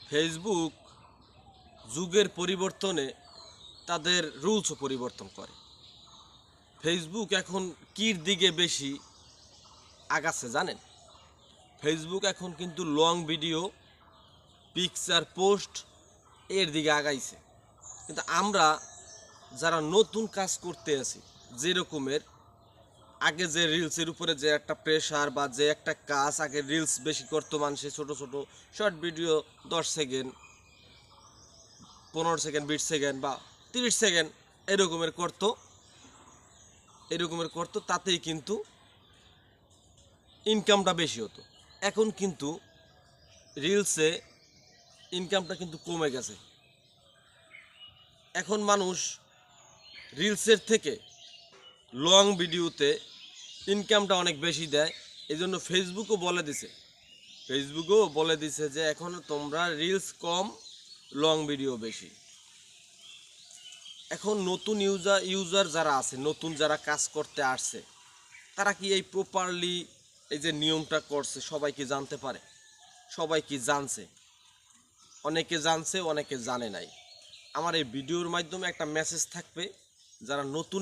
Facebook যুগের পরিবর্তনে তাদের রুলসও পরিবর্তন করে। ফেসবুক এখন কির দিকে বেশি আগাচ্ছে জানেন? ফেসবুক এখন কিন্তু লং ভিডিও, পিকচার, পোস্ট এর দিকে আগাইছে। কিন্তু আমরা যারা নতুন কাজ করতে আছি, যেরকমের আগে যে রিলসের উপরে যে একটা প্রেশার বা যে একটা কাজ আগে রিলস বেশি করতো মানুষে, ছোট ছোট short video 10 second, 15 second, 20 second বা 30 সেকেন্ড এরকমের করতো, তাতেই কিন্তু ইনকামটা বেশি হতো। এখন কিন্তু রিলসে ইনকামটা কিন্তু কমে গেছে। এখন মানুষ রিলসের থেকে লং ভিডিওতে ইনকামটা অনেক বেশি দেয়। এই জন্য ফেসবুকও বলে দিছে যে এখন তোমরা রিলস কম, লং ভিডিও বেশি। এখন নতুন ইউজার যারা আছে, নতুন যারা কাজ করতে আসছে, তারা কি এই প্রপারলি এই যে নিয়মটা করছে সবাই কি জানতে পারে? সবাই কি জানছে? অনেকে জানছে, অনেকে জানে নাই। আমার এই ভিডিওর মাধ্যমে একটা মেসেজ থাকবে, যারা নতুন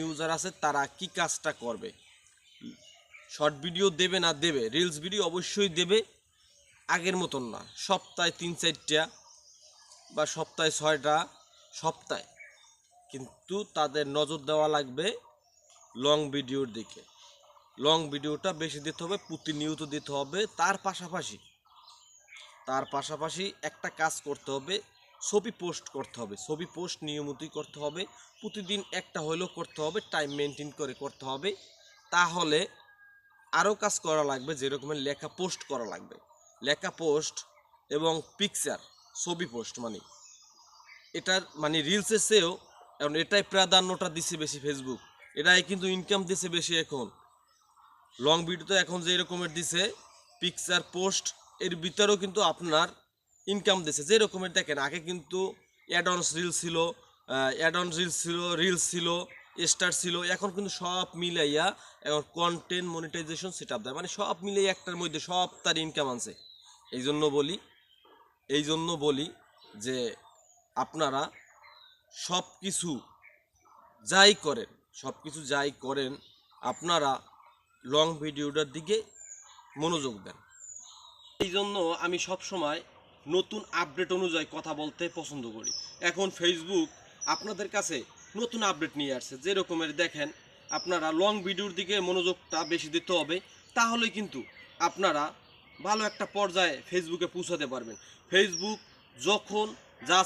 ইউজার আছে তারা কি কাজটা করবে। শর্ট ভিডিও দেবে না দেবে, রিলস ভিডিও অবশ্যই দেবে, আগের মতন না সপ্তাহে 3-4টা বা সপ্তাহে 6টা, সপ্তাহে। কিন্তু তাদের নজর দেওয়া লাগবে লং ভিডিওর দিকে। লং ভিডিওটা বেশি দিতে হবে, প্রতিনিয়ত দিতে হবে। তার পাশাপাশি একটা কাজ করতে হবে, ছবি পোস্ট করতে হবে। ছবি পোস্ট নিয়মিতই করতে হবে, প্রতিদিন একটা হলেও করতে হবে, টাইম মেনটেন করে করতে হবে। তাহলে আরও কাজ করা লাগবে, যেরকমের লেখা পোস্ট করা লাগবে। লেখা পোস্ট এবং পিকচার, ছবি পোস্ট এটার রিলসের চেয়েও এখন এটাই প্রাধান্যটা দিচ্ছে বেশি ফেসবুক। এটাই কিন্তু ইনকাম দিচ্ছে বেশি এখন। লং ভিডিওতে এখন যে রকমের দিছে পিকচার, পোস্ট এর ভিতরেও কিন্তু আপনার ইনকাম দিচ্ছে। যে রকমের দেখেন, আগে কিন্তু অ্যাডঅনস রিলস ছিল, স্টার ছিল। এখন কিন্তু সব মিলাইয়া এখন কন্টেন্ট মনিটাইজেশন সেট আপ দেয়, সব মিলিয়ে একটার মধ্যে সব তার ইনকাম আনছে। এই জন্য বলি যে আপনারা সব কিছু যাই করেন আপনারা লং ভিডিওটার দিকে মনোযোগ দেন। এই জন্য আমি সব সময় নতুন আপডেট অনুযায়ী কথা বলতে পছন্দ করি। এখন ফেসবুক আপনাদের কাছে নতুন আপডেট নিয়ে আসছে, যে রকমের দেখেন আপনারা লং ভিডিওর দিকে মনোযোগটা বেশি দিতে হবে। তাহলেই কিন্তু আপনারা ভালো একটা পর্যায়ে ফেসবুকে পৌঁছাতে পারবেন। ফেসবুক যখন যা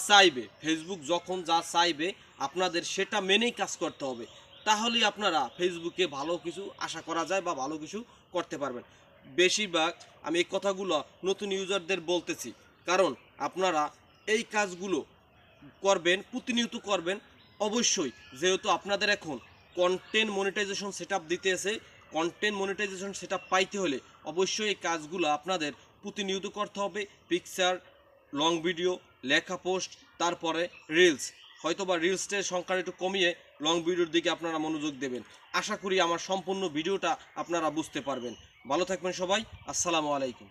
চাইবে আপনাদের সেটা মেনেই কাজ করতে হবে। তাহলেই আপনারা ফেসবুকে ভালো কিছু আশা করা যায় বা ভালো কিছু করতে পারবেন। বেশিরভাগ আমি এই কথাগুলো নতুন ইউজারদের বলতেছি, কারণ আপনারা এই কাজগুলো করবেন, প্রতিনিয়ত করবেন অবশ্যই। যেহেতু আপনাদের এখন কন্টেন্ট মনিটাইজেশন সেট আপ দিতেছে, কন্টেন্ট মনিটাইজেশন সেট আপ পাইতে হলে অবশ্যই এই কাজগুলো আপনাদের প্রতিনিয়ত করতে হবে। পিকচার, লং ভিডিও, লেখা পোস্ট, তারপরে রিলস। হয়তোবা রিলসের সংখ্যাটা একটু কমিয়ে লং ভিডিওর দিকে আপনারা মনোযোগ দেবেন। আশা করি আমার সম্পূর্ণ ভিডিওটা আপনারা বুঝতে পারবেন। ভালো থাকবেন সবাই। আসসালামু আলাইকুম।